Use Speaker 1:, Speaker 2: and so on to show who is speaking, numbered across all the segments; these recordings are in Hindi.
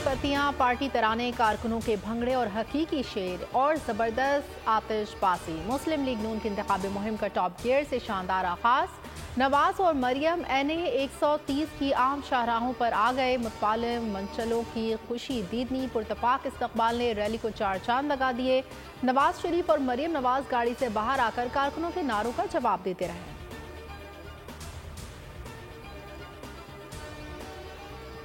Speaker 1: पत्तियां, पार्टी तराने, कारकुनों के भंगड़े और हकीकी शेर और ज़बरदस्त आतिशबाजी। मुस्लिम लीग नून की इंतखाबी मुहिम का टॉप गियर से शानदार आगाज। नवाज और मरियम NA 130 की आम शाहराहों पर आ गए। मुतवालिम मंचलों की खुशी दीदनी पुरतपाक इस्तकबाल ने रैली को चार चांद लगा दिए। नवाज शरीफ और मरियम नवाज गाड़ी से बाहर आकर कारकुनों के नारों का जवाब देते रहे।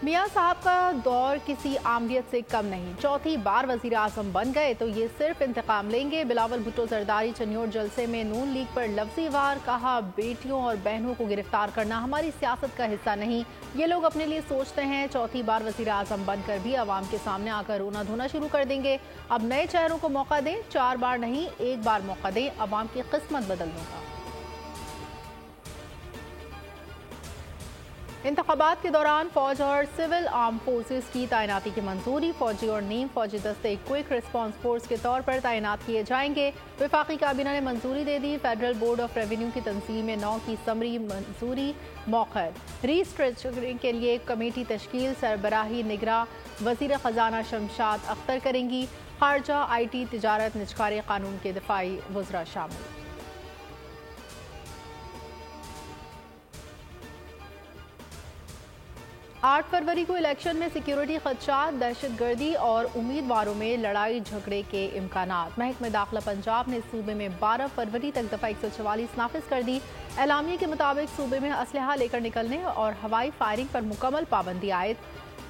Speaker 1: मियां साहब का दौर किसी आमदियत से कम नहीं। चौथी बार वजीर आजम बन गए तो ये सिर्फ इंतकाम लेंगे। बिलावल भुट्टो जरदारी चन्योर जलसे में नून लीग पर लफ्जी वार। कहा, बेटियों और बहनों को गिरफ्तार करना हमारी सियासत का हिस्सा नहीं, ये लोग अपने लिए सोचते हैं। चौथी बार वजीर आजम बनकर भी अवाम के सामने आकर रोना धोना शुरू कर देंगे। अब नए चेहरों को मौका दें, 4 बार नहीं 1 बार मौका दें अवाम की किस्मत बदलने का। इंतखाबात के दौरान फौज और सिविल आर्म फोर्सेस की तैनाती की मंजूरी। फौजी और नीम फौजी दस्ते क्विक रिस्पांस फोर्स के तौर पर तैनात किए जाएंगे। वफाकी काबीना ने मंजूरी दे दी। फेडरल बोर्ड ऑफ रेवेन्यू की तंजीम 9 की समरी मंजूरी मौखर। रीस्ट्रक्चरिंग के लिए कमेटी तश्कील। सरबराही निगरां वजीर खजाना शमशाद अख्तर करेंगी। खारजा, IT, तिजारत, निजकारी कानून के दिफाई वज़रा शामिल। 8 फरवरी को इलेक्शन में सिक्योरिटी खदशात, दहशतगर्दी और उम्मीदवारों में लड़ाई झगड़े के इम्कानात। महकमे दाखिला पंजाब ने सूबे में 12 फरवरी तक दफा 144 नाफिज कर दी। एलामिया के मुताबिक सूबे में असलहा लेकर निकलने और हवाई फायरिंग पर मुकम्मल पाबंदी आयद।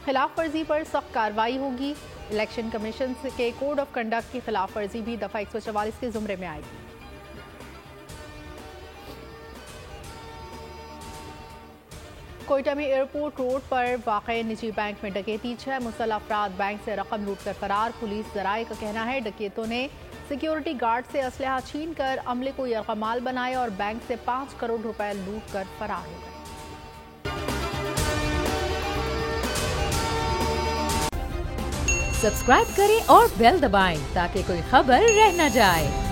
Speaker 1: खिलाफ वर्जी पर सख्त कार्रवाई होगी। इलेक्शन कमीशन के कोड ऑफ कंडक्ट की खिलाफ वर्जी भी दफा 144 के जुमरे में आएगी। कोयटा में एयरपोर्ट रोड पर वाक़े निजी बैंक में डकैती। 6 मुसल्लह अफराद बैंक से रकम लूट कर फरार। पुलिस जराये का कहना है डकैतों ने सिक्योरिटी गार्ड से असलहा छीन कर अमले को यरगमाल बनाए और बैंक से 5 करोड़ रुपए लूट कर फरार हो गए।
Speaker 2: सब्सक्राइब करें और बेल दबाएं ताकि कोई खबर रह न जाए।